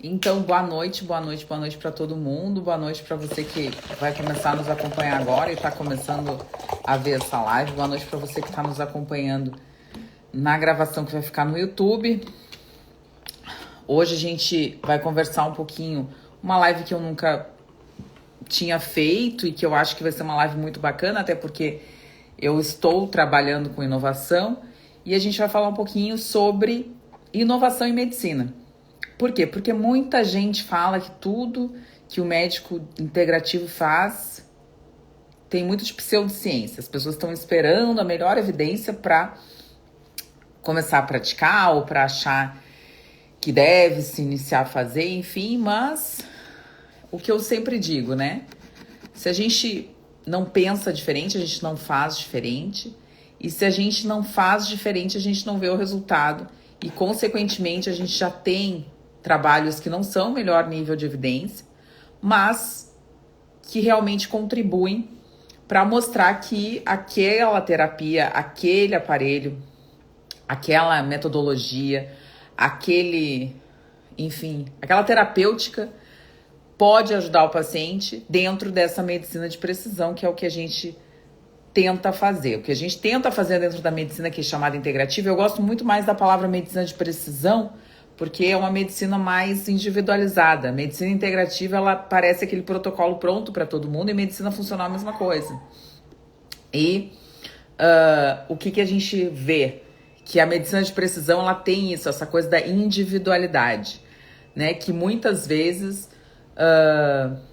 Então, boa noite, boa noite, boa noite para todo mundo. Boa noite para você que vai começar a nos acompanhar agora e está começando a ver essa live. Boa noite para você que está nos acompanhando na gravação que vai ficar no YouTube. Hoje a gente vai conversar um pouquinho, uma live que eu nunca tinha feito e que eu acho que vai ser uma live muito bacana, até porque eu estou trabalhando com inovação e a gente vai falar um pouquinho sobre inovação em medicina. Por quê? Porque muita gente fala que tudo que o médico integrativo faz tem muito de pseudociência. As pessoas estão esperando a melhor evidência para começar a praticar ou para achar que deve se iniciar a fazer, enfim, mas o que eu sempre digo, né? Se a gente não pensa diferente, a gente não faz diferente. E se a gente não faz diferente, a gente não vê o resultado. E, consequentemente, a gente já tem trabalhos que não são o melhor nível de evidência, mas que realmente contribuem para mostrar que aquela terapia, aquele aparelho, aquela metodologia, enfim, aquela terapêutica pode ajudar o paciente dentro dessa medicina de precisão, que é o que a gente tenta fazer. O que a gente tenta fazer dentro da medicina, que é chamada integrativa, eu gosto muito mais da palavra medicina de precisão, porque é uma medicina mais individualizada. A medicina integrativa, ela parece aquele protocolo pronto para todo mundo, e medicina funcional é a mesma coisa. E o que a gente vê? Que a medicina de precisão, ela tem isso, essa coisa da individualidade, né? Que muitas vezes,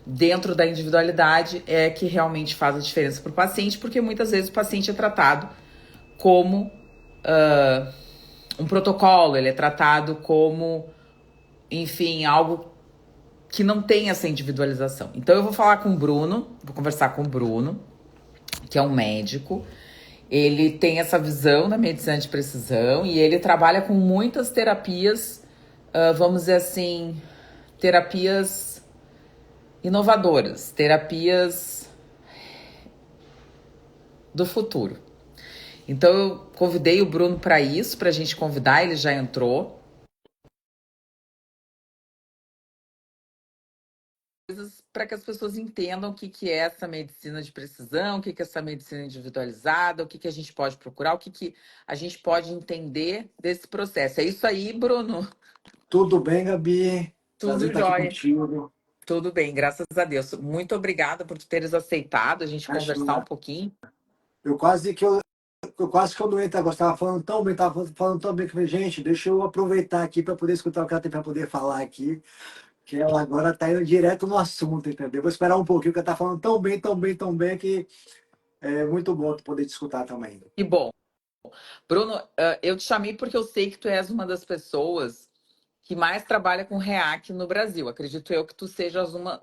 dentro da individualidade, é que realmente faz a diferença para o paciente, porque muitas vezes o paciente é tratado como um protocolo, ele é tratado como, enfim, algo que não tem essa individualização. Então eu vou falar com o Bruno, vou conversar com o Bruno, que é um médico. Ele tem essa visão da medicina de precisão e ele trabalha com muitas terapias, vamos dizer assim, terapias inovadoras, terapias do futuro. Então eu convidei o Bruno para isso, para a gente convidar, ele já entrou. Para que as pessoas entendam o que é essa medicina de precisão, o que é essa medicina individualizada, o que a gente pode procurar, o que a gente pode entender desse processo. É isso aí, Bruno? Tudo bem, Gabi? Prazer Tudo estar aqui jóia. contigo. Tudo bem, graças a Deus. Muito obrigada por tu teres aceitado a gente conversar um Imagina, pouquinho. eu quase que eu quase que eu não entro agora. Estava falando tão bem, estava falando tão bem que eu falei, gente, deixa eu aproveitar aqui para poder escutar o que ela tem para poder falar aqui, que ela agora está indo direto no assunto, entendeu? Vou esperar um pouquinho, porque ela está falando tão bem, tão bem, tão bem, que é muito bom tu poder te escutar também. Que bom. Bruno, eu te chamei porque eu sei que tu és uma das pessoas que mais trabalha com REAC no Brasil. Acredito eu que tu sejas uma.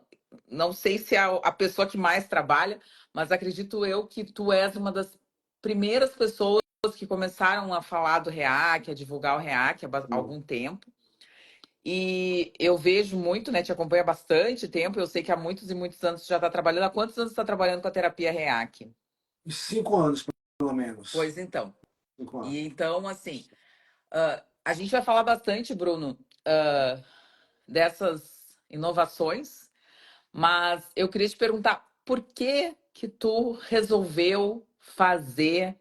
Não sei se é a pessoa que mais trabalha, mas acredito eu que tu és uma das primeiras pessoas que começaram a falar do REAC, a divulgar o REAC há algum tempo. E eu vejo muito, né? Te acompanho há bastante tempo. Eu sei que há muitos e muitos anos tu já está trabalhando. Há quantos anos tu está trabalhando com a terapia REAC? 5 anos, pelo menos. Pois então. 5 anos. E então, assim, a gente vai falar bastante, Bruno, dessas inovações, mas eu queria te perguntar por que tu resolveu fazer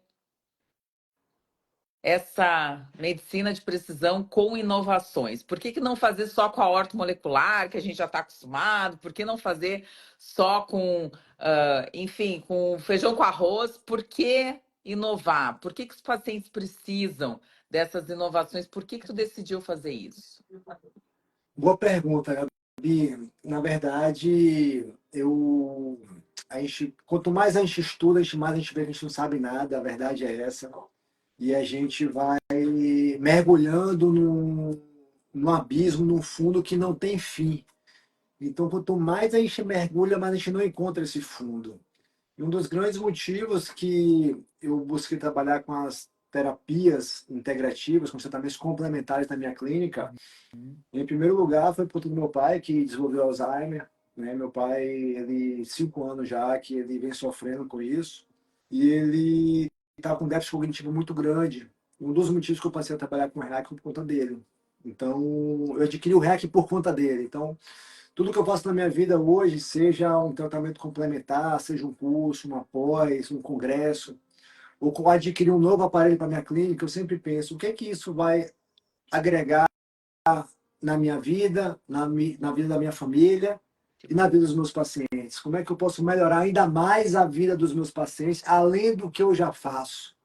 essa medicina de precisão com inovações? Por que não fazer só com a ortomolecular, que a gente já está acostumado? Por que não fazer só com, enfim, com feijão com arroz? Por que inovar? Por que os pacientes precisam dessas inovações? Por que tu decidiu fazer isso? Boa pergunta, Gabi. Na verdade, quanto mais a gente estuda, mais a gente vê que a gente não sabe nada, a verdade é essa. E a gente vai mergulhando num abismo, num fundo que não tem fim. Então, quanto mais a gente mergulha, mais a gente não encontra esse fundo. E um dos grandes motivos que eu busquei trabalhar com as terapias integrativas, com tratamentos complementares na minha clínica, em primeiro lugar, foi por conta do meu pai, que desenvolveu Alzheimer. Né? Meu pai, ele 5 anos já que ele vem sofrendo com isso. E ele estava com um déficit cognitivo muito grande. Um dos motivos que eu passei a trabalhar com o REAC foi por conta dele. Então, eu adquiri o REC por conta dele. Então, tudo que eu faço na minha vida hoje, seja um tratamento complementar, seja um curso, uma pós, um congresso, ou adquirir um novo aparelho para minha clínica, eu sempre penso, o que é que isso vai agregar na minha vida, na vida da minha família e na vida dos meus pacientes? Como é que eu posso melhorar ainda mais a vida dos meus pacientes, além do que eu já faço?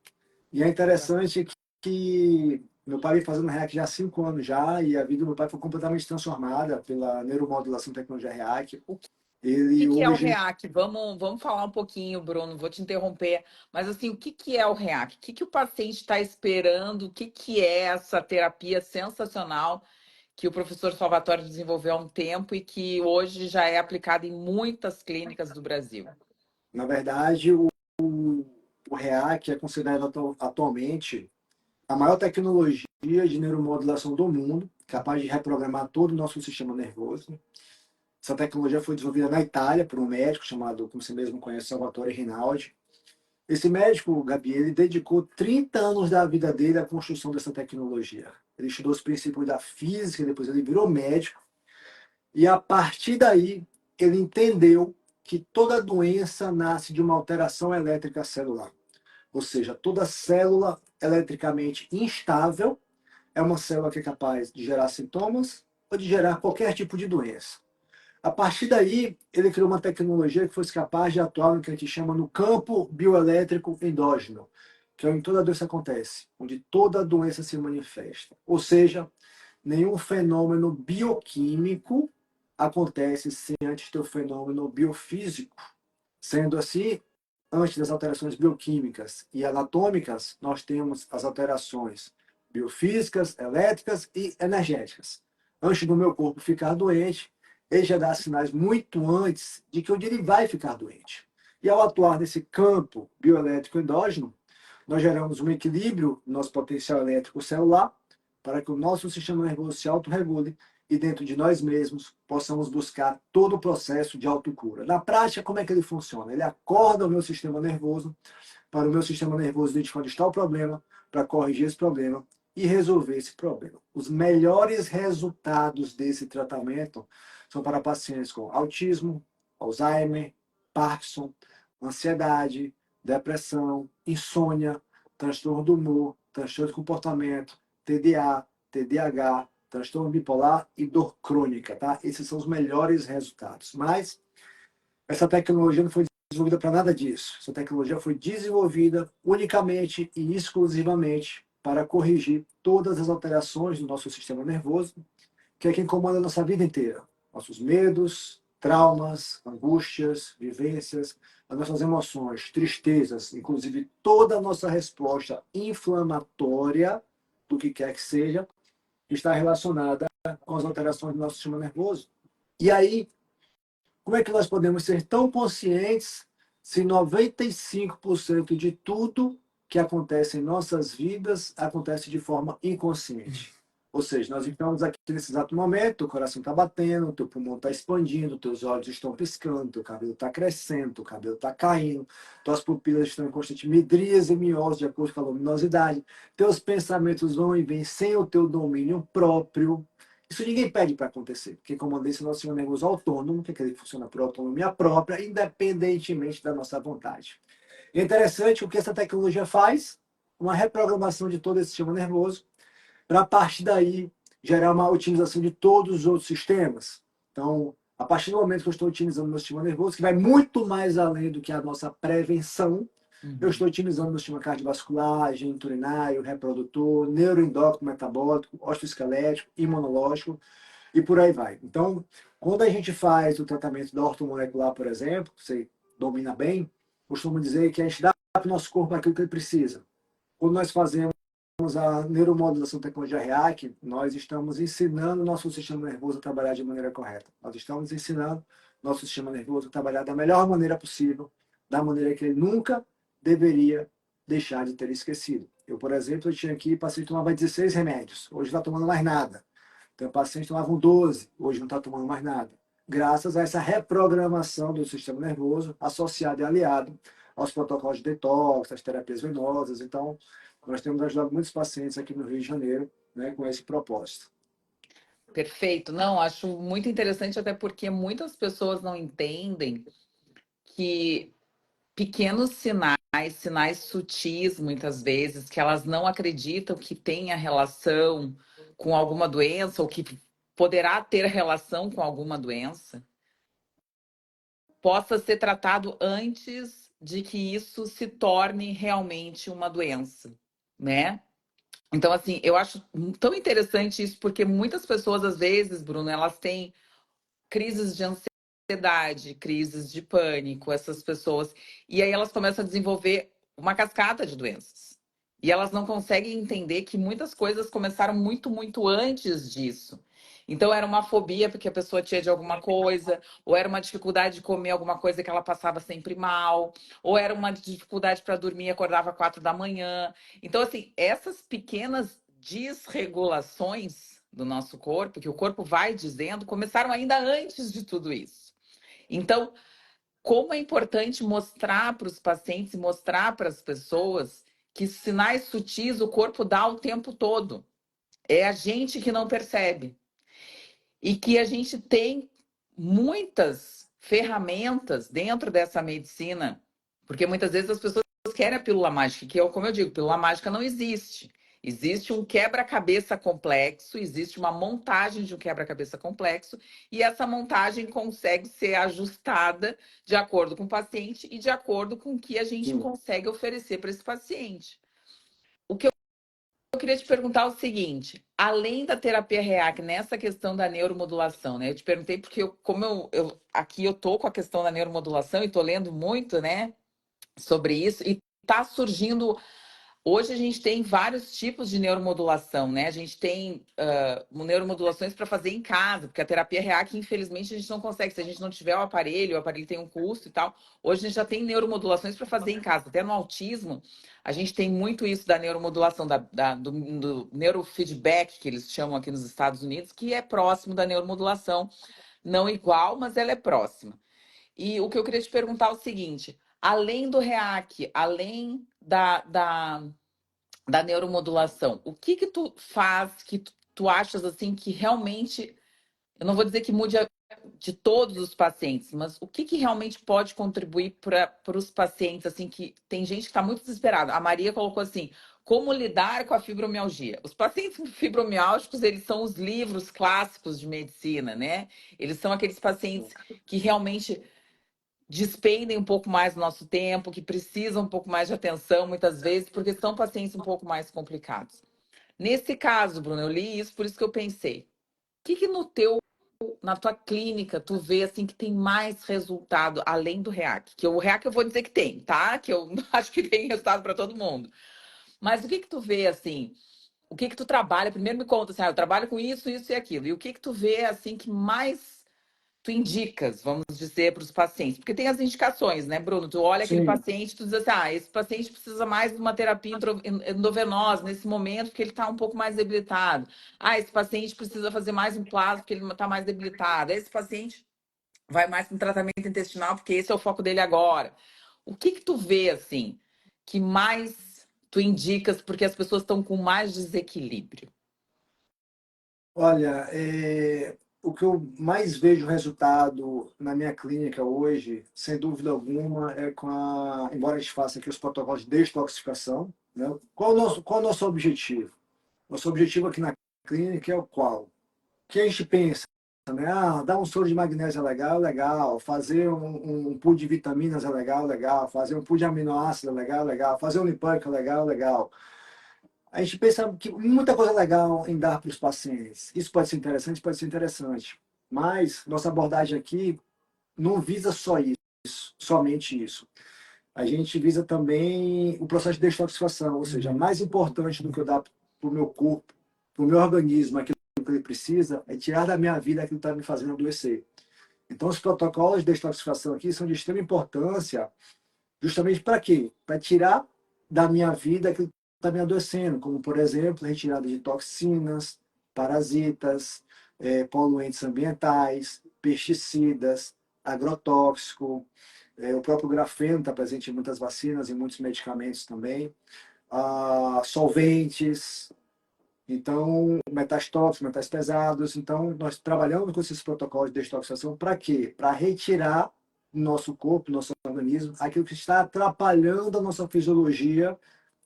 E é interessante que meu pai vem fazendo REAC já há 5 anos já, e a vida do meu pai foi completamente transformada pela neuromodulação tecnologia REAC. O Ele que é o hoje, REAC? Vamos falar um pouquinho, Bruno, vou te interromper, mas assim, o que é o REAC? O que o paciente está esperando? O que é essa terapia sensacional que o professor Salvatore desenvolveu há um tempo e que hoje já é aplicada em muitas clínicas do Brasil? na verdade, o REAC é considerado atualmente a maior tecnologia de neuromodulação do mundo, capaz de reprogramar todo o nosso sistema nervoso. Essa tecnologia foi desenvolvida na Itália por um médico chamado, como você mesmo conhece, Salvatore Rinaldi. Esse médico, Gabi, ele dedicou 30 anos da vida dele à construção dessa tecnologia. Ele estudou os princípios da física, depois ele virou médico, e a partir daí ele entendeu que toda doença nasce de uma alteração elétrica celular. Ou seja, toda célula eletricamente instável é uma célula que é capaz de gerar sintomas ou de gerar qualquer tipo de doença. A partir daí, ele criou uma tecnologia que fosse capaz de atuar no que a gente chama no campo bioelétrico endógeno, que é onde toda doença acontece, onde toda doença se manifesta. Ou seja, nenhum fenômeno bioquímico acontece sem antes ter o fenômeno biofísico. Sendo assim, antes das alterações bioquímicas e anatômicas, nós temos as alterações biofísicas, elétricas e energéticas. Antes do meu corpo ficar doente, ele já dá sinais muito antes de que ele vai ficar doente. E ao atuar nesse campo bioelétrico endógeno, nós geramos um equilíbrio no nosso potencial elétrico celular para que o nosso sistema nervoso se autorregule e dentro de nós mesmos possamos buscar todo o processo de autocura. Na prática, como é que ele funciona? Ele acorda o meu sistema nervoso para o meu sistema nervoso identificar onde está o problema, para corrigir esse problema e resolver esse problema. Os melhores resultados desse tratamento são para pacientes com autismo, Alzheimer, Parkinson, ansiedade, depressão, insônia, transtorno do humor, transtorno de comportamento, TDA, TDAH, transtorno bipolar e dor crônica, tá? Esses são os melhores resultados. Mas essa tecnologia não foi desenvolvida para nada disso. Essa tecnologia foi desenvolvida unicamente e exclusivamente para corrigir todas as alterações do nosso sistema nervoso, que é quem comanda a nossa vida inteira. Nossos medos, traumas, angústias, vivências, as nossas emoções, tristezas, inclusive toda a nossa resposta inflamatória, do que quer que seja, está relacionada com as alterações do nosso sistema nervoso. E aí, como é que nós podemos ser tão conscientes se 95% de tudo que acontece em nossas vidas acontece de forma inconsciente? Ou seja, nós estamos aqui nesse exato momento, o coração está batendo, o teu pulmão está expandindo, teus olhos estão piscando, teu cabelo está crescendo, teu cabelo está caindo, tuas pupilas estão em constante midríase e miose de acordo com a luminosidade, teus pensamentos vão e vêm sem o teu domínio próprio. Isso ninguém pede para acontecer, porque como esse nosso sistema nervoso autônomo, que é aquele que funciona por autonomia própria, independentemente da nossa vontade. É interessante o que essa tecnologia faz, uma reprogramação de todo esse sistema nervoso, para a partir daí gerar uma otimização de todos os outros sistemas. Então, a partir do momento que eu estou otimizando o meu sistema nervoso, que vai muito mais além do que a nossa prevenção, eu estou otimizando meu sistema cardiovascular, geniturinário, reprodutor, neuroendócrino, metabólico, osteoesquelético, imunológico e por aí vai. Então, quando a gente faz o tratamento da ortomolecular, por exemplo, você domina bem, costumo dizer que a gente dá para o nosso corpo aquilo que ele precisa. Quando nós fazemos a neuromodulação tecnologia REAC, nós estamos ensinando o nosso sistema nervoso a trabalhar de maneira correta. Nós estamos ensinando nosso sistema nervoso a trabalhar da melhor maneira possível, da maneira que ele nunca deveria deixar de ter esquecido. Eu, por exemplo, eu tinha aqui, o paciente tomava 16 remédios, hoje não está tomando mais nada. Então, o paciente tomava 12, hoje não está tomando mais nada. Graças a essa reprogramação do sistema nervoso, associado e aliado aos protocolos de detox, às terapias venosas. Então, nós temos ajudado muitos pacientes aqui no Rio de Janeiro, né, com esse propósito. Perfeito. Não, acho muito interessante, até porque muitas pessoas não entendem que pequenos sinais, sinais sutis, muitas vezes, que elas não acreditam que tenha relação com alguma doença ou que poderá ter relação com alguma doença, possa ser tratado antes de que isso se torne realmente uma doença, né? Então, assim, eu acho tão interessante isso, porque muitas pessoas, às vezes, Bruno, elas têm crises de ansiedade, crises de pânico, essas pessoas. E aí elas começam a desenvolver uma cascata de doenças. E elas não conseguem entender que muitas coisas começaram muito, muito antes disso. Então era uma fobia porque a pessoa tinha de alguma coisa, ou era uma dificuldade de comer alguma coisa que ela passava sempre mal, ou era uma dificuldade para dormir e acordava 4 da manhã. Então, assim, essas pequenas desregulações do nosso corpo, que o corpo vai dizendo, começaram ainda antes de tudo isso. Então, como é importante mostrar para os pacientes, mostrar para as pessoas que sinais sutis o corpo dá o tempo todo. É a gente que não percebe. E que a gente tem muitas ferramentas dentro dessa medicina, porque muitas vezes as pessoas querem a pílula mágica, que, como eu digo, pílula mágica não existe. Existe um quebra-cabeça complexo, existe uma montagem de um quebra-cabeça complexo, e essa montagem consegue ser ajustada de acordo com o paciente e de acordo com o que a gente Sim. consegue oferecer para esse paciente. O que eu queria te perguntar o seguinte, além da terapia REAC, nessa questão da neuromodulação, né? Eu te perguntei porque como aqui eu tô com a questão da neuromodulação e tô lendo muito, né, sobre isso, e tá surgindo. Hoje a gente tem vários tipos de neuromodulação, né? A gente tem neuromodulações para fazer em casa, porque a terapia REAC, infelizmente, a gente não consegue. Se a gente não tiver o aparelho tem um custo e tal. Hoje a gente já tem neuromodulações para fazer em casa. Até no autismo, a gente tem muito isso da neuromodulação, do neurofeedback, que eles chamam aqui nos Estados Unidos, que é próximo da neuromodulação. Não igual, mas ela é próxima. E o que eu queria te perguntar é o seguinte: além do REAC, além da neuromodulação, o que que tu faz que tu achas assim que realmente, eu não vou dizer que mude de todos os pacientes, mas o que que realmente pode contribuir para os pacientes assim que tem gente que está muito desesperada. A Maria colocou assim: como lidar com a fibromialgia? Os pacientes fibromialgicos, eles são os livros clássicos de medicina, né? Eles são aqueles pacientes que realmente despendem um pouco mais do nosso tempo, que precisam um pouco mais de atenção, muitas vezes, porque são pacientes um pouco mais complicados. Nesse caso, Bruno, eu li isso, por isso que eu pensei, o que que na tua clínica, tu vê assim que tem mais resultado além do REAC? Que o REAC eu vou dizer que tem, tá? Que eu acho que tem resultado para todo mundo. Mas o que que tu vê assim? O que que tu trabalha? Primeiro me conta assim, eu trabalho com isso, isso e aquilo. E o que que tu vê assim que mais tu indicas, vamos dizer, para os pacientes? Porque tem as indicações, né, Bruno? Tu olha aquele Sim. paciente, tu diz assim, esse paciente precisa mais de uma terapia endovenosa nesse momento, porque ele está um pouco mais debilitado. Esse paciente precisa fazer mais um plasma, porque ele está mais debilitado. Esse paciente vai mais para um tratamento intestinal, porque esse é o foco dele agora. O que que tu vê, assim, que mais tu indicas, porque as pessoas estão com mais desequilíbrio? Olha, o que eu mais vejo resultado na minha clínica hoje, sem dúvida alguma, é embora a gente faça aqui os protocolos de detoxificação, né? Qual é o nosso objetivo? Nosso objetivo aqui na clínica é o qual? O que a gente pensa, né? Dar um soro de magnésio é legal, legal. Fazer um pool de vitaminas é legal, legal. Fazer um pool de aminoácidos é legal, legal. Fazer um lipânico é legal, legal. A gente pensa que muita coisa legal em dar para os pacientes. Isso pode ser interessante, pode ser interessante. Mas nossa abordagem aqui não visa só isso, somente isso. A gente visa também o processo de detoxificação, ou seja, mais importante do que eu dar para o meu corpo, para o meu organismo, aquilo que ele precisa, é tirar da minha vida aquilo que está me fazendo adoecer. Então, os protocolos de detoxificação aqui são de extrema importância, justamente para quê? Para tirar da minha vida aquilo que está me adoecendo, como, por exemplo, a retirada de toxinas, parasitas, poluentes ambientais, pesticidas, agrotóxico, o próprio grafeno está presente em muitas vacinas e muitos medicamentos também, solventes, Então, metais tóxicos, metais pesados. Então, nós trabalhamos com esses protocolos de detoxificação para quê? Para retirar do nosso corpo, do nosso organismo, aquilo que está atrapalhando a nossa fisiologia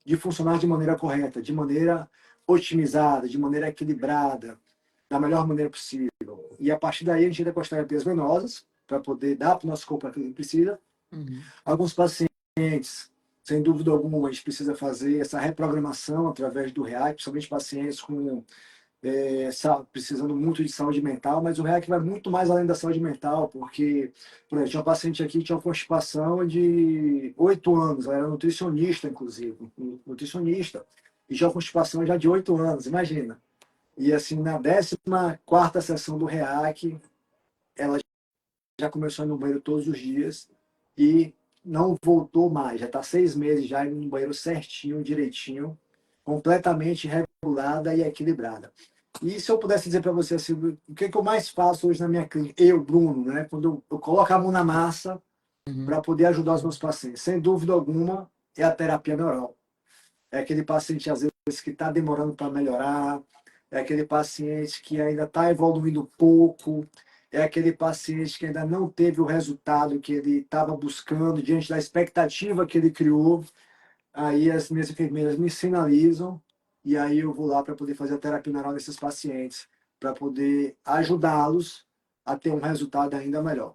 de funcionar de maneira correta, de maneira otimizada, de maneira equilibrada, da melhor maneira possível. E a partir daí a gente entra com as terapias venosas para poder dar para o nosso corpo aquilo que precisa. Uhum. Alguns pacientes, sem dúvida alguma, a gente precisa fazer essa reprogramação através do REAC, principalmente pacientes com precisando muito de saúde mental, mas o REAC vai muito mais além da saúde mental, porque, por exemplo, tinha uma paciente aqui que tinha uma constipação de 8 anos, ela era nutricionista, inclusive, nutricionista, e tinha uma constipação já de 8 anos, imagina. E assim, na 14ª sessão do REAC, ela já começou a ir no banheiro todos os dias e não voltou mais. Já está 6 meses já indo no banheiro certinho, direitinho, completamente regulada e equilibrada. E se eu pudesse dizer para você assim, o que, que eu mais faço hoje na minha clínica, eu, Bruno, né, quando eu coloco a mão na massa Uhum. para poder ajudar os meus pacientes, sem dúvida alguma, é a terapia neural. É aquele paciente, às vezes, que está demorando para melhorar, é aquele paciente que ainda está evoluindo pouco, é aquele paciente que ainda não teve o resultado que ele estava buscando diante da expectativa que ele criou. Aí as minhas enfermeiras me sinalizam e aí eu vou lá para poder fazer a terapia neural desses pacientes, para poder ajudá-los a ter um resultado ainda melhor.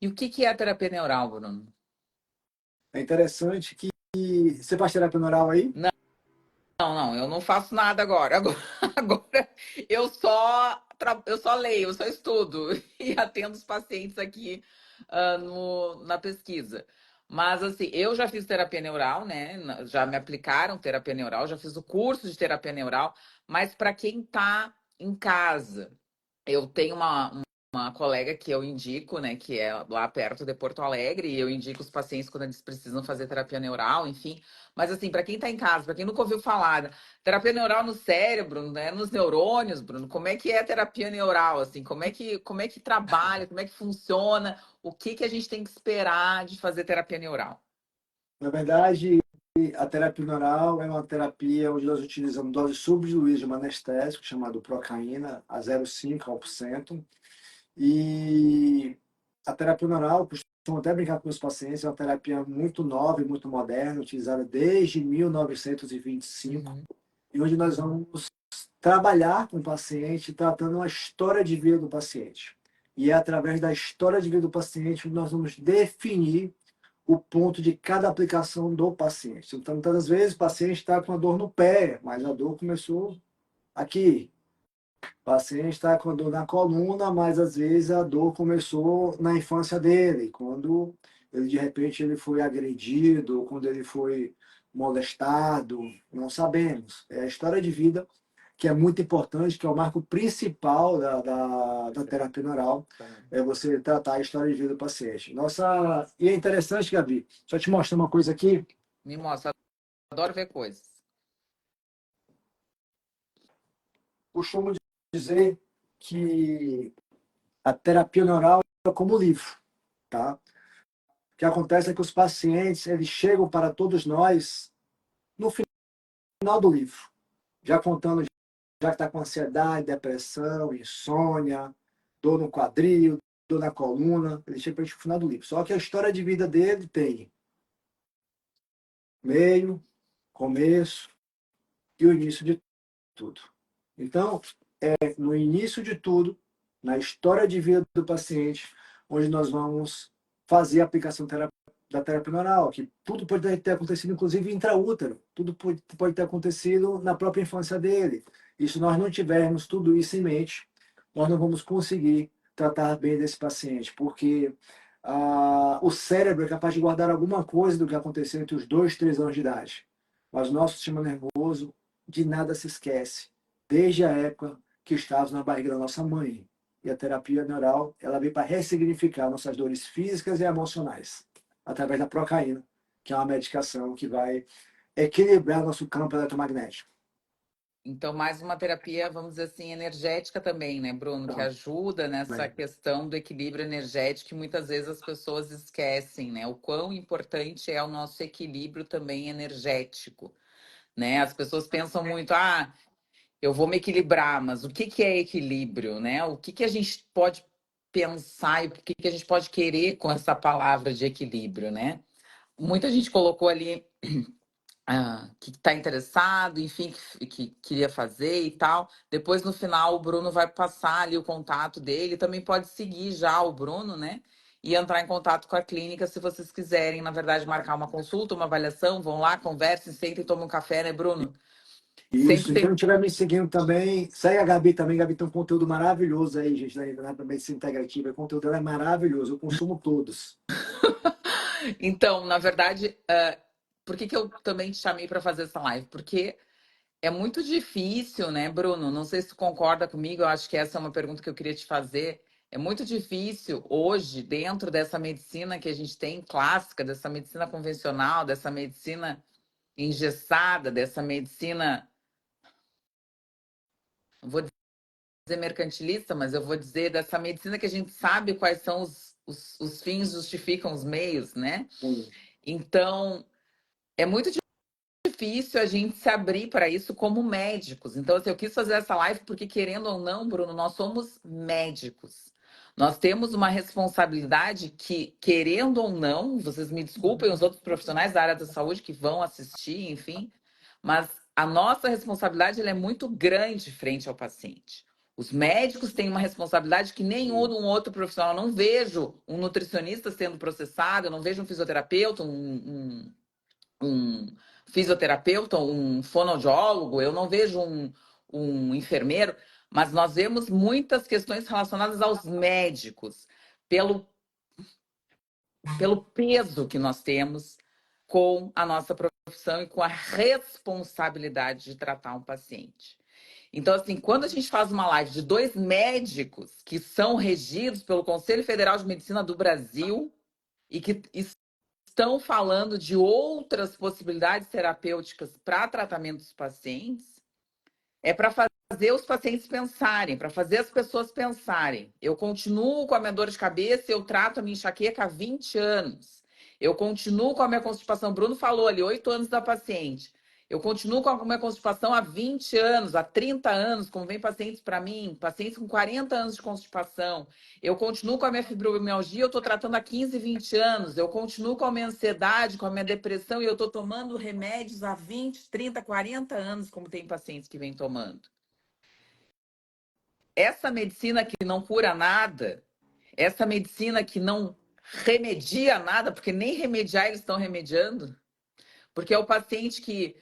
E o que que é a terapia neural, Bruno? É interessante que você faz terapia neural aí? Não, não, eu não faço nada agora. Agora eu só leio, eu só estudo e atendo os pacientes aqui na pesquisa. Mas assim, eu já fiz terapia neural, né? Já me aplicaram terapia neural, já fiz o curso de terapia neural, mas para quem está em casa, eu tenho uma colega que eu indico, né, que é lá perto de Porto Alegre, e eu indico os pacientes quando eles precisam fazer terapia neural, enfim. Mas assim, para quem está em casa, para quem nunca ouviu falar, terapia neural no cérebro, né, nos neurônios, Bruno, como é que é a terapia neural, assim, como é que trabalha, como é que funciona, o que que a gente tem que esperar de fazer terapia neural? Na verdade, a terapia neural é uma terapia onde nós utilizamos dose subdiluída de um anestésico chamado Procaína, a 0,5%. E a terapia neural, costumo até brincar com meus pacientes, é uma terapia muito nova e muito moderna, utilizada desde 1925, Uhum. e onde nós vamos trabalhar com o paciente, tratando a história de vida do paciente. E é através da história de vida do paciente que nós vamos definir o ponto de cada aplicação do paciente. Então, muitas vezes o paciente está com a dor no pé, mas a dor começou aqui. O paciente está com a dor na coluna, mas às vezes a dor começou na infância dele, quando ele de repente ele foi agredido, quando ele foi molestado, não sabemos. É a história de vida que é muito importante, que é o marco principal da terapia neural, é você tratar a história de vida do paciente. Nossa, e é interessante, Gabi, deixa eu te mostrar uma coisa aqui. Me mostra, eu adoro ver coisas. Costumo dizer que a terapia neural é como livro, tá? O que acontece é que os pacientes, eles chegam para todos nós no final do livro, já contando, já que está com ansiedade, depressão, insônia, dor no quadril, dor na coluna, ele chega para a gente no final do livro. Só que a história de vida dele tem meio, começo e o início de tudo. Então, no início de tudo, na história de vida do paciente, onde nós vamos fazer a aplicação da terapia neural, que tudo pode ter acontecido, inclusive intraútero, tudo pode ter acontecido na própria infância dele. E se nós não tivermos tudo isso em mente, nós não vamos conseguir tratar bem desse paciente, porque o cérebro é capaz de guardar alguma coisa do que aconteceu entre os 2 e 3 anos de idade. Mas o nosso sistema nervoso de nada se esquece, desde a época que estávamos na barriga da nossa mãe. E a terapia neural, ela vem para ressignificar nossas dores físicas e emocionais, através da procaína, que é uma medicação que vai equilibrar nosso campo eletromagnético. Então, mais uma terapia, vamos dizer assim, energética também, né, Bruno? Que Tá? ajuda nessa Bem, questão do equilíbrio energético que muitas vezes as pessoas esquecem, né? O quão importante é o nosso equilíbrio também energético, né? As pessoas pensam muito, eu vou me equilibrar, mas o que que é equilíbrio, né? O que que a gente pode pensar e o que que a gente pode querer com essa palavra de equilíbrio, né? Muita gente colocou ali que está interessado, enfim, que queria fazer e tal. Depois, no final, o Bruno vai passar ali o contato dele. Também pode seguir já o Bruno, né? E entrar em contato com a clínica se vocês quiserem, na verdade, marcar uma consulta, uma avaliação. Vão lá, conversem, sentem, tomem um café, né, Bruno? Sempre Isso, e tem. quem não estiver me seguindo também, segue a Gabi também. Gabi tem um conteúdo maravilhoso aí, gente, na medicina integrativa. O conteúdo dela é maravilhoso, eu consumo todos. Então, na verdade, por que que eu também te chamei para fazer essa live? Porque é muito difícil, né, Bruno? Não sei se tu concorda comigo, eu acho que essa é uma pergunta que eu queria te fazer. É muito difícil hoje, dentro dessa medicina que a gente tem clássica, dessa medicina convencional, dessa medicina engessada, dessa medicina, não vou dizer mercantilista, mas eu vou dizer dessa medicina que a gente sabe quais são os fins justificam os meios, né? Sim. Então, é muito difícil a gente se abrir para isso como médicos. Então, assim, eu quis fazer essa live porque, querendo ou não, Bruno, nós somos médicos. Nós temos uma responsabilidade que, querendo ou não, vocês me desculpem, os outros profissionais da área da saúde que vão assistir, enfim, mas a nossa responsabilidade ela é muito grande frente ao paciente. Os médicos têm uma responsabilidade que nenhum outro profissional. Eu não vejo um nutricionista sendo processado, eu não vejo um fisioterapeuta, um fisioterapeuta, um fonoaudiólogo, eu não vejo um enfermeiro, mas nós vemos muitas questões relacionadas aos médicos, pelo, pelo peso que nós temos com a nossa profissão e com a responsabilidade de tratar um paciente. Então, assim, quando a gente faz uma live de dois médicos que são regidos pelo Conselho Federal de Medicina do Brasil e que estão falando de outras possibilidades terapêuticas para tratamento dos pacientes, é para fazer os pacientes pensarem, para fazer as pessoas pensarem. Eu continuo com a minha dor de cabeça, eu trato a minha enxaqueca há 20 anos. Eu continuo com a minha constipação. O Bruno falou ali, 8 anos da paciente. Eu continuo com a minha constipação há 20 anos, há 30 anos, como vem pacientes para mim, pacientes com 40 anos de constipação. Eu continuo com a minha fibromialgia, eu estou tratando há 15, 20 anos. Eu continuo com a minha ansiedade, com a minha depressão, e eu estou tomando remédios há 20, 30, 40 anos, como tem pacientes que vêm tomando. Essa medicina que não cura nada, essa medicina que não remedia nada, porque nem remediar eles estão remediando, porque é o paciente que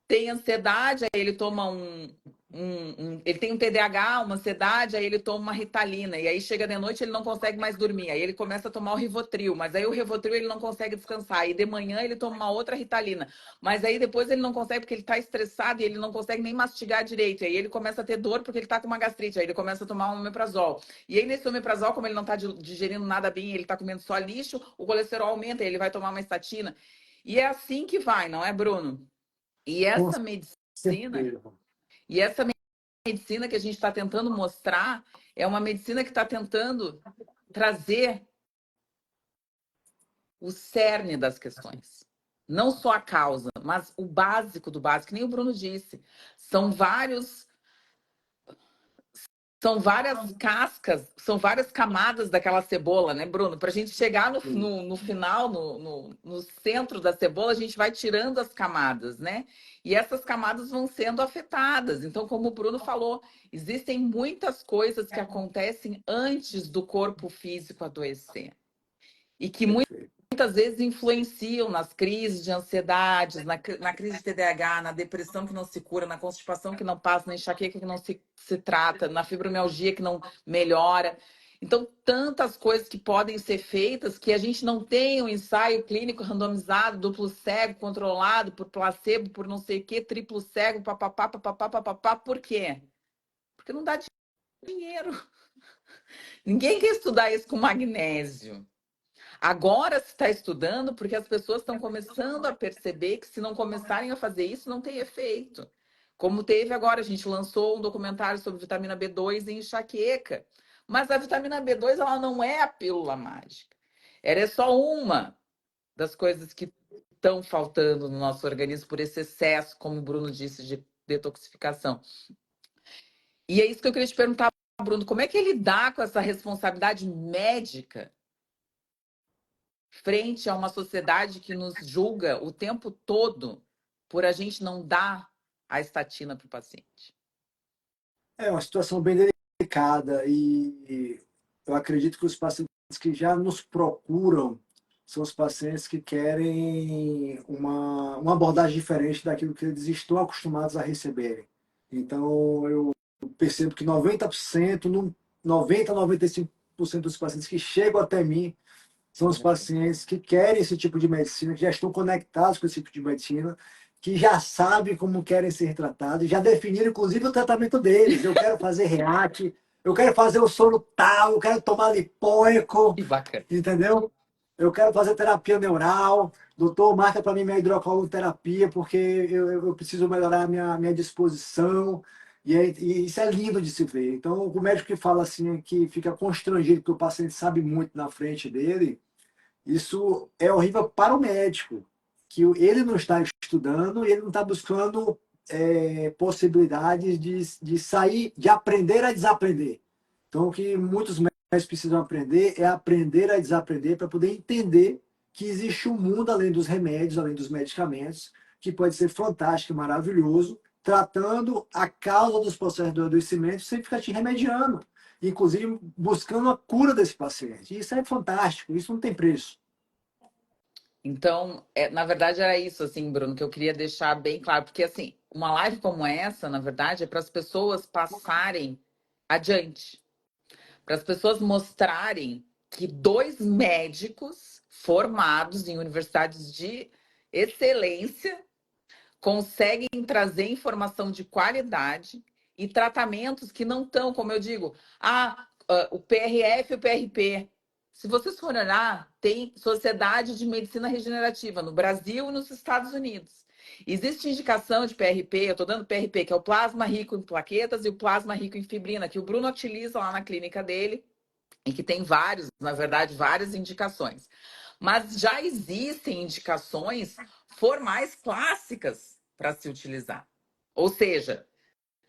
tem ansiedade, aí ele toma ele tem um TDAH, uma ansiedade, aí ele toma uma Ritalina, e aí chega de noite ele não consegue mais dormir, aí ele começa a tomar o Rivotril, mas aí o Rivotril ele não consegue descansar, e de manhã ele toma uma outra Ritalina, mas aí depois ele não consegue porque ele está estressado e ele não consegue nem mastigar direito, e aí ele começa a ter dor porque ele está com uma gastrite, aí ele começa a tomar um omeprazol, e aí nesse omeprazol, como ele não está digerindo nada bem, ele está comendo só lixo, o colesterol aumenta, e ele vai tomar uma estatina, e é assim que vai, não é, Bruno? E Com essa medicina, certeza. e essa medicina que a gente está tentando mostrar é uma medicina que está tentando trazer o cerne das questões. Não só a causa, mas o básico do básico, que nem o Bruno disse. São vários São várias cascas, são várias camadas daquela cebola, né, Bruno? Para a gente chegar no final, no centro da cebola, a gente vai tirando as camadas, né? E essas camadas vão sendo afetadas. Então, como o Bruno falou, existem muitas coisas que acontecem antes do corpo físico adoecer. E que Perfeito. muitas vezes influenciam nas crises de ansiedade, na crise de TDAH, na depressão que não se cura, na constipação que não passa, na enxaqueca que não se trata, na fibromialgia que não melhora. Então, tantas coisas que podem ser feitas que a gente não tem um ensaio clínico randomizado, duplo cego, controlado por placebo, por não sei o quê, triplo cego, papapá, papapá, papapá. Por quê? Porque não dá dinheiro. Ninguém quer estudar isso com magnésio. Agora se está estudando porque as pessoas estão começando a perceber que se não começarem a fazer isso, não tem efeito. Como teve agora, a gente lançou um documentário sobre vitamina B2 em enxaqueca. Mas a vitamina B2 ela não é a pílula mágica. Ela é só uma das coisas que estão faltando no nosso organismo por esse excesso, como o Bruno disse, de detoxificação. E é isso que eu queria te perguntar, Bruno, como é que ele dá com essa responsabilidade médica frente a uma sociedade que nos julga o tempo todo por a gente não dar a estatina para o paciente? É uma situação bem delicada e eu acredito que os pacientes que já nos procuram são os pacientes que querem uma abordagem diferente daquilo que eles estão acostumados a receberem. Então, eu percebo que 90%, 90 a 95% dos pacientes que chegam até mim são os pacientes que querem esse tipo de medicina, que já estão conectados com esse tipo de medicina, que já sabem como querem ser tratados, já definiram inclusive o tratamento deles. Eu quero fazer REAC, eu quero fazer o sono tal, eu quero tomar lipoico, Que bacana. entendeu? Eu quero fazer terapia neural. Doutor, marca para mim minha hidrocolonterapia, porque eu preciso melhorar a minha disposição. E isso é lindo de se ver. Então, o médico que fala assim, que fica constrangido, que o paciente sabe muito na frente dele, isso é horrível para o médico, que ele não está estudando e ele não está buscando possibilidades de sair, de aprender a desaprender. Então, o que muitos médicos precisam aprender é aprender a desaprender para poder entender que existe um mundo além dos remédios, além dos medicamentos, que pode ser fantástico e maravilhoso, tratando a causa dos processos do adoecimento sem ficar te remediando, inclusive buscando a cura desse paciente. Isso é fantástico, isso não tem preço. Então, na verdade, era isso, assim, Bruno, que eu queria deixar bem claro, porque, assim, uma live como essa, na verdade, é para as pessoas passarem adiante, para as pessoas mostrarem que dois médicos formados em universidades de excelência conseguem trazer informação de qualidade e tratamentos que não estão, como eu digo, o PRF e o PRP. Se vocês forem olhar, tem Sociedade de Medicina Regenerativa no Brasil e nos Estados Unidos. Existe indicação de PRP, eu estou dando PRP, que é o plasma rico em plaquetas e o plasma rico em fibrina, que o Bruno utiliza lá na clínica dele, e que tem vários, na verdade, várias indicações. Mas já existem indicações formais clássicas para se utilizar. Ou seja,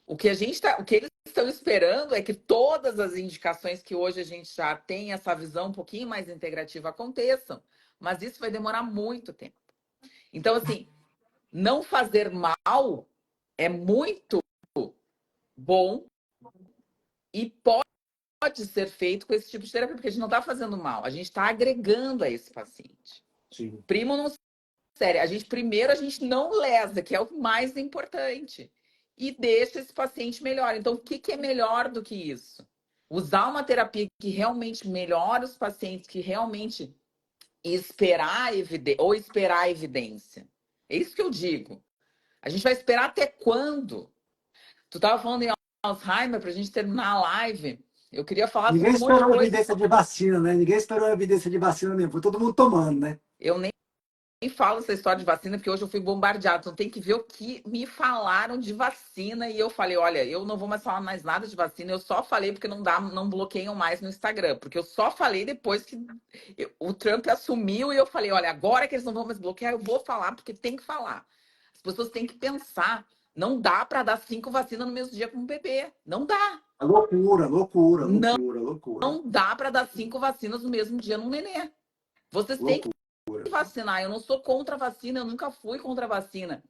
o que eles estão esperando é que todas as indicações que hoje a gente já tem essa visão um pouquinho mais integrativa aconteçam, mas isso vai demorar muito tempo. Então, assim, não fazer mal é muito bom e pode ser feito com esse tipo de terapia, porque a gente não está fazendo mal, a gente está agregando a esse paciente. Sim. Primo não sério, primeiro a gente não lesa, que é o mais importante, e deixa esse paciente melhor. Então, o que é melhor do que isso? Usar uma terapia que realmente melhora os pacientes, que realmente esperar a evidência. É isso que eu digo. A gente vai esperar até quando? Tu estava falando em Alzheimer para a gente terminar a live. Eu queria falar Ninguém sobre um monte de esperou a coisa. evidência de vacina, né? Ninguém esperou a evidência de vacina nenhuma. Foi todo mundo tomando, né? Eu nem falo essa história de vacina, porque hoje eu fui bombardeado. Então tem que ver o que me falaram de vacina. E eu falei, olha, eu não vou mais falar mais nada de vacina. Eu só falei porque não bloqueiam mais no Instagram. Porque eu só falei depois que o Trump assumiu e eu falei, olha, agora que eles não vão mais bloquear, eu vou falar, porque tem que falar. As pessoas têm que pensar. Não dá para dar 5 vacinas no mesmo dia com um bebê. Não dá. Loucura, loucura, Não, loucura, loucura, não dá para dar 5 vacinas no mesmo dia num nenê. Vocês têm que loucura. vacinar. Eu não sou contra a vacina, eu nunca fui contra a vacina.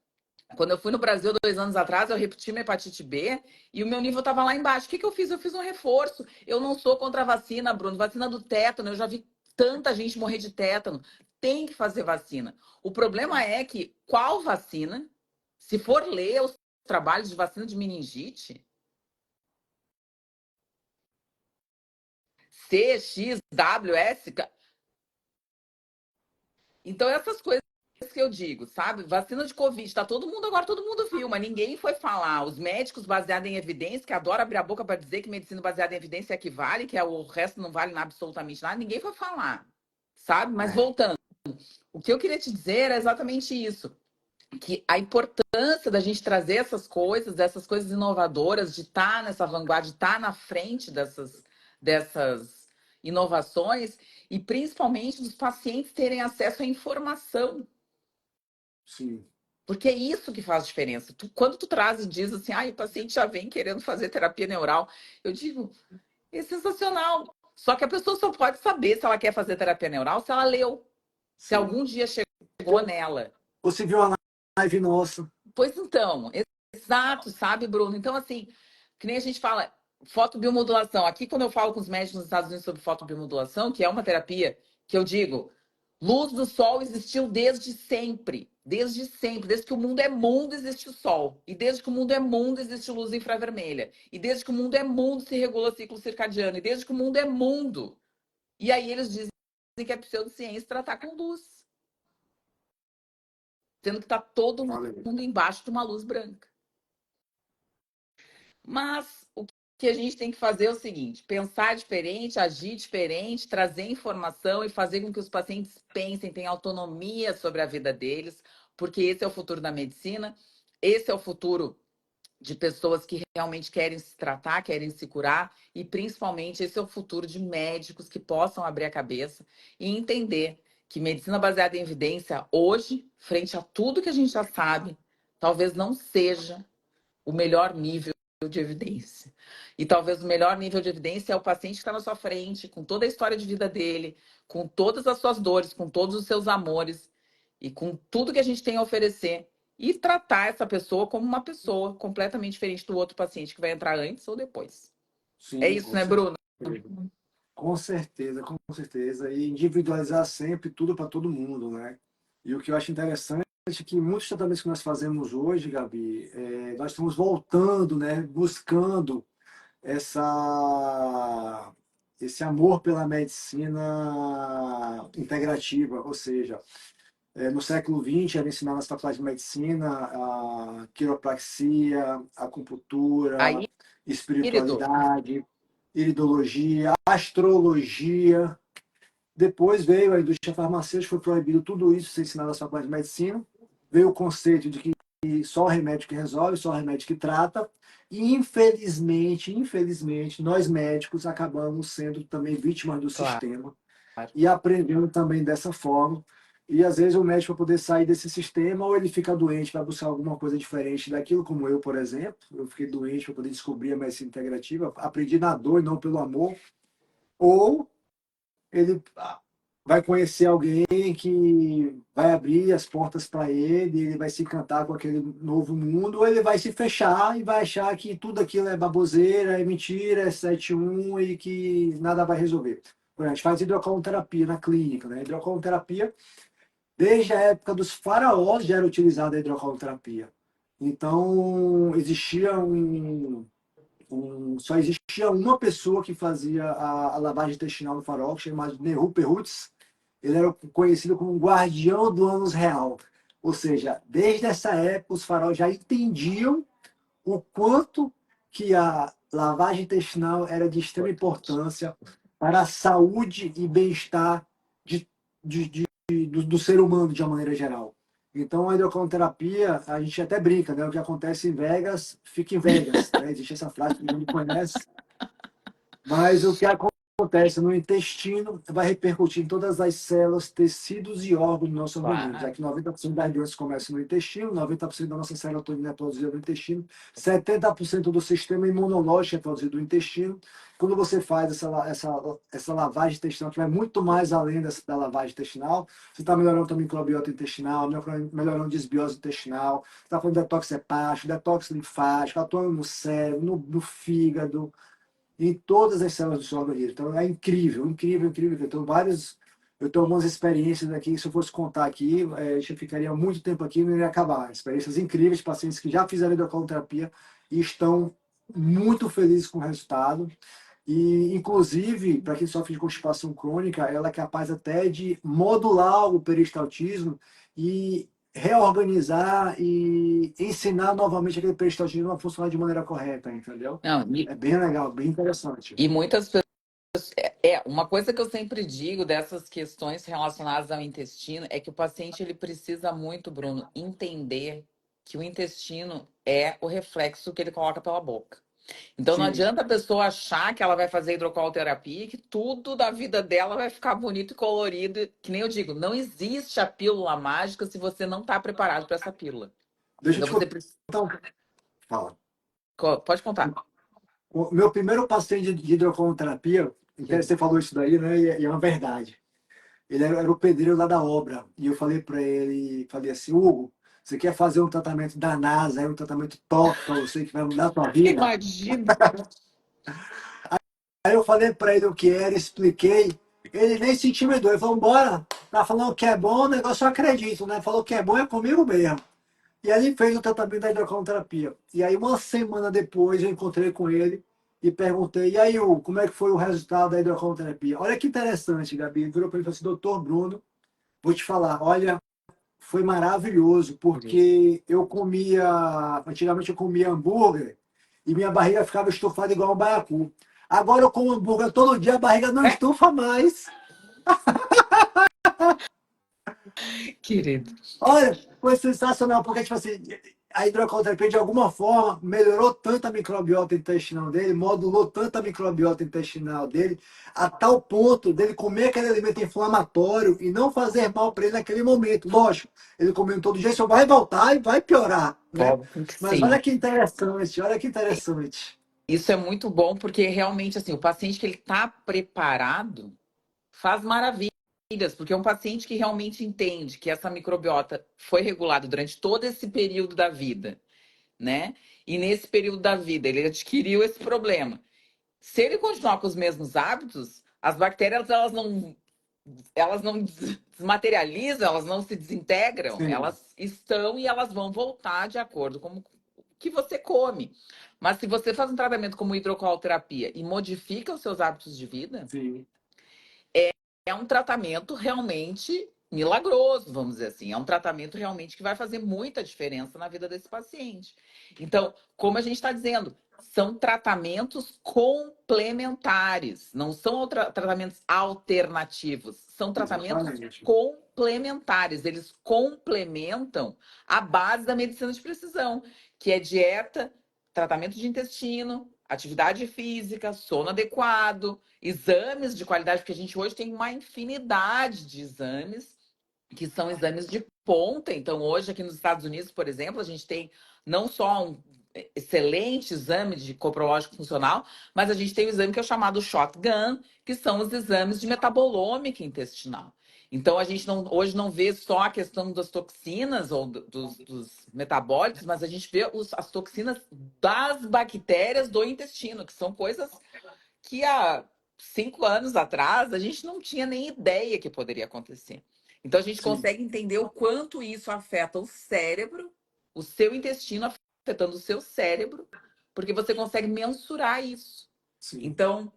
Quando eu fui no Brasil 2 anos atrás, eu repeti minha hepatite B e o meu nível estava lá embaixo. O que eu fiz? Eu fiz um reforço. Eu não sou contra a vacina, Bruno. Vacina do tétano, eu já vi tanta gente morrer de tétano. Tem que fazer vacina. O problema é que qual vacina? Se for ler os trabalhos de vacina de meningite, C, X, W, S. Então, essas coisas que eu digo, sabe? Vacina de Covid, tá todo mundo agora, todo mundo viu, mas ninguém foi falar. Os médicos baseados em evidência, que adoram abrir a boca para dizer que medicina baseada em evidência é que vale, que o resto não vale absolutamente nada, ninguém foi falar, sabe? Mas É. voltando, o que eu queria te dizer é exatamente isso. Que a importância da gente trazer essas coisas inovadoras, de estar nessa vanguarda, de estar na frente dessas inovações e principalmente dos pacientes terem acesso à informação. Sim. Porque é isso que faz diferença. Quando tu traz e diz assim, o paciente já vem querendo fazer terapia neural, eu digo, é sensacional. Só que a pessoa só pode saber se ela quer fazer terapia neural se ela leu, se Sim. algum dia chegou nela. Você viu a live nossa? Pois então, exato, sabe, Bruno? Então, assim, que nem a gente fala, fotobiomodulação. Aqui, quando eu falo com os médicos nos Estados Unidos sobre fotobiomodulação, que é uma terapia que eu digo, luz do sol existiu desde sempre. Desde sempre. Desde que o mundo é mundo, existe o sol. E desde que o mundo é mundo, existe luz infravermelha. E desde que o mundo é mundo, se regula o ciclo circadiano. E desde que o mundo é mundo. E aí eles dizem que é pseudociência tratar com luz. Sendo que está todo Valeu. mundo embaixo de uma luz branca. Mas o que a gente tem que fazer é o seguinte: pensar diferente, agir diferente, trazer informação e fazer com que os pacientes pensem, tenham autonomia sobre a vida deles, porque esse é o futuro da medicina, esse é o futuro de pessoas que realmente querem se tratar, querem se curar, e principalmente esse é o futuro de médicos que possam abrir a cabeça e entender que medicina baseada em evidência, hoje, frente a tudo que a gente já sabe, talvez não seja o melhor nível de evidência. E talvez o melhor nível de evidência é o paciente que está na sua frente, com toda a história de vida dele, com todas as suas dores, com todos os seus amores e com tudo que a gente tem a oferecer. E tratar essa pessoa como uma pessoa completamente diferente do outro paciente que vai entrar antes ou depois. É Sim, isso, com né, certeza. Bruno? Com certeza, com certeza. E individualizar sempre tudo para todo mundo, né? E o que eu acho interessante é que muitos tratamentos que nós fazemos hoje, Gabi, nós estamos voltando, né? Buscando esse amor pela medicina integrativa, ou seja, no século XX era ensinado nas faculdades de medicina a quiropraxia, acupuntura, Aí, querido, espiritualidade, iridologia, astrologia. Depois veio a indústria farmacêutica, foi proibido tudo isso ser ensinado nas faculdades de medicina. Veio o conceito de que só o remédio que resolve, só o remédio que trata. E infelizmente, nós médicos acabamos sendo também vítimas do claro. sistema e aprendendo também dessa forma. E às vezes o médico, para poder sair desse sistema, ou ele fica doente para buscar alguma coisa diferente daquilo, como eu, por exemplo. Eu fiquei doente para poder descobrir a medicina integrativa, aprendi na dor e não pelo amor. Ou ele vai conhecer alguém que vai abrir as portas para ele, ele vai se encantar com aquele novo mundo, ou ele vai se fechar e vai achar que tudo aquilo é baboseira, é mentira, é 7-1 e que nada vai resolver. A gente faz hidrocolonterapia na clínica, né? Hidrocolonterapia, desde a época dos faraós já era utilizada a hidrocolonterapia. Então, só existia uma pessoa que fazia a lavagem intestinal no farol, chamado Neru Perutz. Ele era conhecido como guardião do ânus real. Ou seja, desde essa época, os faraós já entendiam o quanto que a lavagem intestinal era de extrema importância para a saúde e bem-estar de, do ser humano de uma maneira geral. Então, a hidrocolonterapia, a gente até brinca, né? O que acontece em Vegas, fica em Vegas, né? Existe essa frase que todo mundo conhece. Mas o que acontece no intestino vai repercutir em todas as células, tecidos e órgãos do nosso organismo. Já Claro. que 90% das doenças começam no intestino, 90% da nossa serotonina é produzida no intestino, 70% do sistema imunológico é produzido no intestino. Quando você faz essa lavagem intestinal, que vai muito mais além da lavagem intestinal, você está melhorando a microbiota intestinal, melhorando a desbiose intestinal, está fazendo detox hepático, detox linfático, atuando no cérebro, no fígado, em todas as células do seu organismo. Então é incrível, incrível, incrível. Eu tenho algumas experiências aqui, se eu fosse contar aqui, a gente ficaria muito tempo aqui e não iria acabar. Experiências incríveis de pacientes que já fizeram hidrocolonterapia e estão muito felizes com o resultado. E, inclusive, para quem sofre de constipação crônica, ela é capaz até de modular o peristaltismo e reorganizar e ensinar novamente aquele peristaltismo a funcionar de maneira correta, entendeu? Não, É bem legal, bem interessante. e muitas pessoas. Uma coisa que eu sempre digo dessas questões relacionadas ao intestino é que o paciente ele precisa muito, Bruno, entender que o intestino é o reflexo que ele coloca pela boca. Então não Sim. adianta a pessoa achar que ela vai fazer hidrocolterapia e que tudo da vida dela vai ficar bonito e colorido. Que nem eu digo, não existe a pílula mágica se você não está preparado para essa pílula. Deixa eu Então te você precisa. contar um... Fala. Pode contar. O meu primeiro paciente de hidroconterapia, você falou isso daí, né? E é uma verdade. Ele era o pedreiro lá da obra. E eu falei para ele, falei assim, Hugo, você quer fazer um tratamento da NASA, um tratamento top para você que vai mudar a tua vida? Imagina. Aí eu falei para ele o que era, expliquei. Ele nem se intimidou. Ele falou, bora. Tá falando que é bom, o negócio eu acredito, né? Falou que é bom, é comigo mesmo. E aí ele fez o tratamento da hidroconterapia. E aí uma semana depois eu encontrei com ele e perguntei, e aí, Hugo, como é que foi o resultado da hidroconterapia? Olha que interessante, Gabi. Ele virou para ele e falou assim, doutor Bruno, vou te falar, olha, foi maravilhoso, porque eu comia, antigamente eu comia hambúrguer e minha barriga ficava estufada igual um baiacu. Agora eu como hambúrguer todo dia, a barriga não estufa mais. Querido. Olha, foi sensacional, porque tipo assim, a hidrocolterapia de alguma forma melhorou tanto a microbiota intestinal dele, modulou tanto a microbiota intestinal dele, a tal ponto dele comer aquele alimento inflamatório e não fazer mal para ele naquele momento. Lógico, ele comendo todo dia, só vai voltar e vai piorar, né? Óbvio que Mas sim. olha que interessante. Isso é muito bom porque realmente assim, o paciente que ele está preparado faz maravilhas, porque é um paciente que realmente entende que essa microbiota foi regulada durante todo esse período da vida, né? E nesse período da vida ele adquiriu esse problema. Se ele continuar com os mesmos hábitos, as bactérias elas não desmaterializam, elas não se desintegram, Sim, elas estão e elas vão voltar de acordo com o que você come. Mas se você faz um tratamento como hidrocolterapia e modifica os seus hábitos de vida, sim, é um tratamento realmente milagroso, vamos dizer assim. É um tratamento realmente que vai fazer muita diferença na vida desse paciente. Então, como a gente está dizendo, são tratamentos complementares, não são tratamentos alternativos, são tratamentos exatamente. complementares. Eles complementam a base da medicina de precisão, que é dieta, tratamento de intestino, atividade física, sono adequado, exames de qualidade, porque a gente hoje tem uma infinidade de exames que são exames de ponta. Então, hoje, aqui nos Estados Unidos, por exemplo, a gente tem não só um excelente exame de coprológico funcional, mas a gente tem o exame que é o chamado shotgun, que são os exames de metabolômica intestinal. Então, a gente hoje não vê só a questão das toxinas ou dos metabólicos, mas a gente vê as toxinas das bactérias do intestino, que são coisas que há 5 anos atrás a gente não tinha nem ideia que poderia acontecer. Então a gente Sim, consegue entender o quanto isso afeta o cérebro, o seu intestino afetando o seu cérebro, porque você consegue mensurar isso. sim, Então,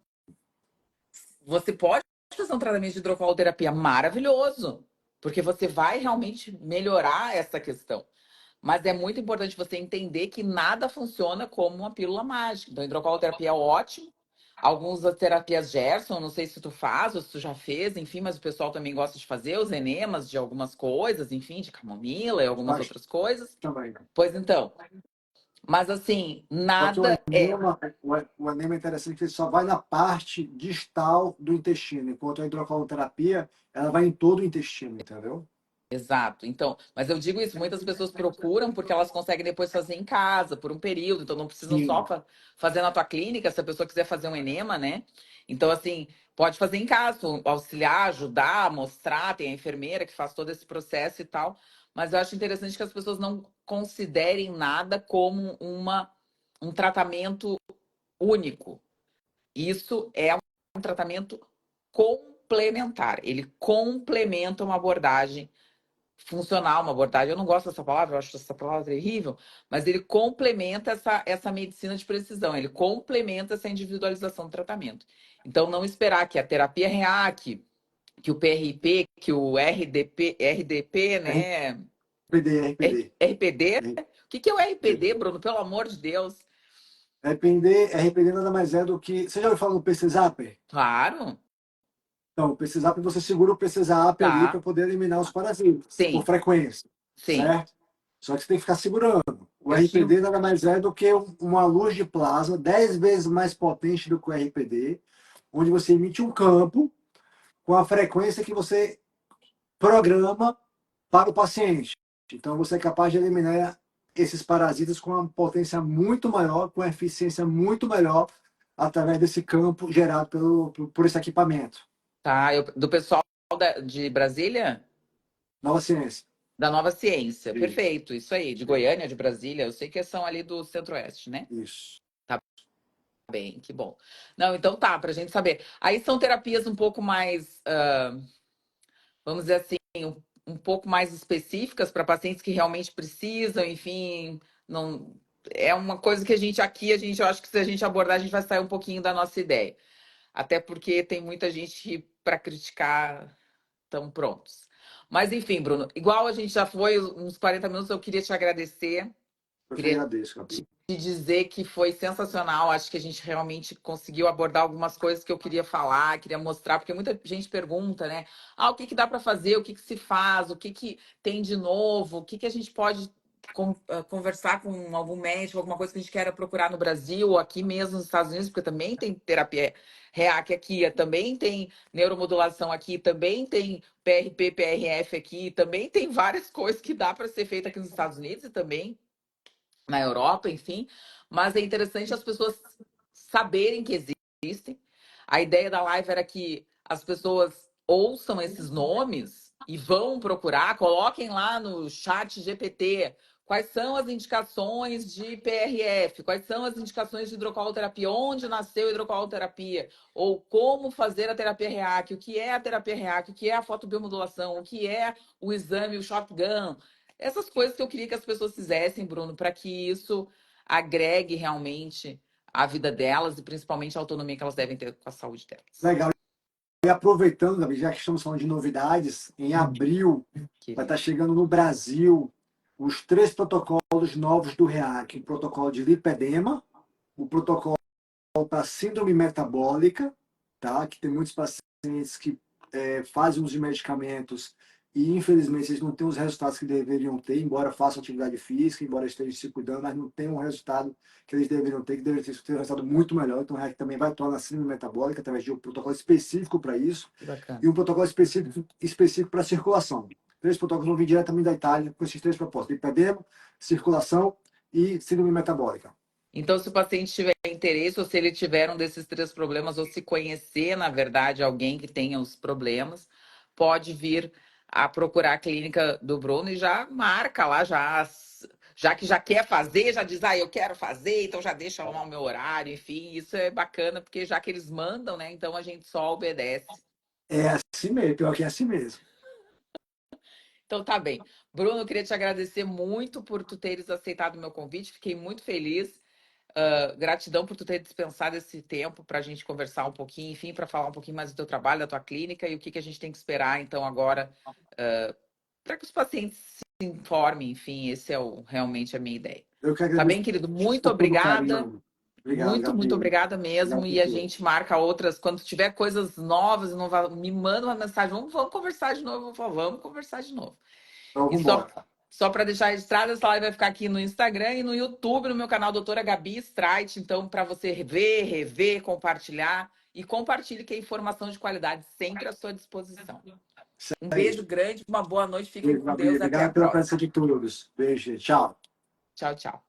você pode fazer um tratamento de hidrocolterapia maravilhoso, porque você vai realmente melhorar essa questão. Mas é muito importante você entender que nada funciona como uma pílula mágica. Então, hidrocolterapia é ótimo. Algumas das terapias Gerson, não sei se tu faz ou se tu já fez, enfim, mas o pessoal também gosta de fazer os enemas de algumas coisas, enfim, de camomila e algumas faz outras coisas. também. Pois então, mas assim, Só que nada é o enema é interessante que ele só vai na parte distal do intestino, enquanto a hidrocolterapia, ela vai em todo o intestino, entendeu? exato. Então, mas eu digo isso, muitas pessoas procuram porque elas conseguem depois fazer em casa por um período, então não precisam só Sim, fazer na tua clínica, se a pessoa quiser fazer um enema, né? Então, assim, pode fazer em casa, auxiliar, ajudar, mostrar, tem a enfermeira que faz todo esse processo e tal. Mas eu acho interessante que as pessoas não considerem nada como um tratamento único. Isso é um tratamento complementar. Ele complementa uma abordagem funcional, uma abordagem. Eu não gosto dessa palavra, eu acho essa palavra terrível, mas ele complementa essa medicina de precisão, ele complementa essa individualização do tratamento. Então, não esperar que a terapia REAC, que o PRP, que o RDP, né? RPD. RPD? O que é o RPD, Bruno? Pelo amor de Deus. RPD nada mais é do que. Você já ouviu falar do PC Zapper? Claro, Então, o PC Zapper, você segura o PC Zapper ali tá. para poder eliminar os parasitas, por Sim, frequência, sim. certo? Só que você tem que ficar segurando. O Eu tinha. RPD nada mais é do que uma luz de plasma 10 vezes mais potente do que o RPD, onde você emite um campo com a frequência que você programa para o paciente. Então você é capaz de eliminar esses parasitas com uma potência muito maior, com eficiência muito melhor, através desse campo gerado por esse equipamento. Tá, do pessoal de Brasília? Nova ciência. Da Nova Ciência. Isso. Perfeito, isso aí. De Goiânia, de Brasília. Eu sei que são ali do Centro-Oeste, né? Isso. Tá bem, que bom. Não, então tá, pra gente saber. Aí são terapias um pouco mais, vamos dizer assim, um pouco mais específicas para pacientes que realmente precisam, enfim, não é uma coisa que a gente aqui, eu acho que se a gente abordar, a gente vai sair um pouquinho da nossa ideia. Até porque tem muita gente que, para criticar, estão prontos. Mas enfim, Bruno, igual a gente já foi uns 40 minutos, eu queria te agradecer. Eu que Queria agradeço, Gabi. te dizer que foi sensacional. Acho que a gente realmente conseguiu abordar algumas coisas que eu queria falar, queria mostrar, porque muita gente pergunta, né? Ah, o que que dá para fazer? O que que se faz? O que que tem de novo? O que que a gente pode conversar com algum médico, alguma coisa que a gente queira procurar no Brasil ou aqui mesmo nos Estados Unidos, porque também tem terapia REAC aqui, também tem neuromodulação aqui, também tem PRP, PRF aqui, também tem várias coisas que dá para ser feita aqui nos Estados Unidos e também na Europa, enfim. Mas é interessante as pessoas saberem que existem. A ideia da live era que as pessoas ouçam esses nomes e vão procurar, coloquem lá no chat GPT quais são as indicações de PRF, quais são as indicações de hidrocoloterapia, onde nasceu a hidrocoloterapia, ou como fazer a terapia REAC, o que é a terapia REAC, o que é a fotobiomodulação, o que é o exame, o shotgun, essas coisas que eu queria que as pessoas fizessem, Bruno, para que isso agregue realmente a vida delas e principalmente a autonomia que elas devem ter com a saúde delas. Legal. E aproveitando, Gabi, já que estamos falando de novidades, em abril vai estar chegando no Brasil os 3 protocolos novos do REAC. O protocolo de lipedema, o protocolo para síndrome metabólica, tá? Que tem muitos pacientes que fazem uso de medicamentos e, infelizmente, eles não têm os resultados que deveriam ter, embora façam atividade física, embora estejam se cuidando, mas não têm o resultado que eles deveriam ter, que deveria ter um resultado muito melhor. Então, o REAC também vai atuar na síndrome metabólica, através de um protocolo específico para isso, e um protocolo específico para circulação. 3 protocolos vão vir diretamente da Itália com esses 3 propostas: lipedema, circulação e síndrome metabólica. Então, se o paciente tiver interesse, ou se ele tiver um desses 3 problemas, ou se conhecer, na verdade, alguém que tenha os problemas, pode vir a procurar a clínica do Bruno e já marca lá, já que já quer fazer, já diz, eu quero fazer, então já deixa lá o meu horário, enfim, isso é bacana, porque já que eles mandam, né, então a gente só obedece. É assim mesmo, pior que é assim mesmo. Então tá bem. Bruno, eu queria te agradecer muito por tu teres aceitado o meu convite, fiquei muito feliz. Gratidão por tu ter dispensado esse tempo para a gente conversar um pouquinho, enfim, para falar um pouquinho mais do teu trabalho, da tua clínica e o que, que a gente tem que esperar, então, agora, para que os pacientes se informem, enfim, esse é realmente a minha ideia. Eu que Tá agradeço bem, querido? Muito por todo o obrigada. carinho. Obrigado, Gabi. Muito obrigada mesmo. Obrigado E por a tudo. gente marca outras. Quando tiver coisas novas, me manda uma mensagem. Vamos conversar de novo, vamos conversar de novo. Então, E vamos embora. só para deixar registrado, essa live vai ficar aqui no Instagram e no YouTube, no meu canal Doutora Gabi Streit. Então, para você ver, rever, compartilhar. E compartilhe que é informação de qualidade sempre à sua disposição. Um beijo grande, uma boa noite, fiquem com Deus e até a Obrigado pela próxima. presença de todos. Beijo, tchau. Tchau, tchau.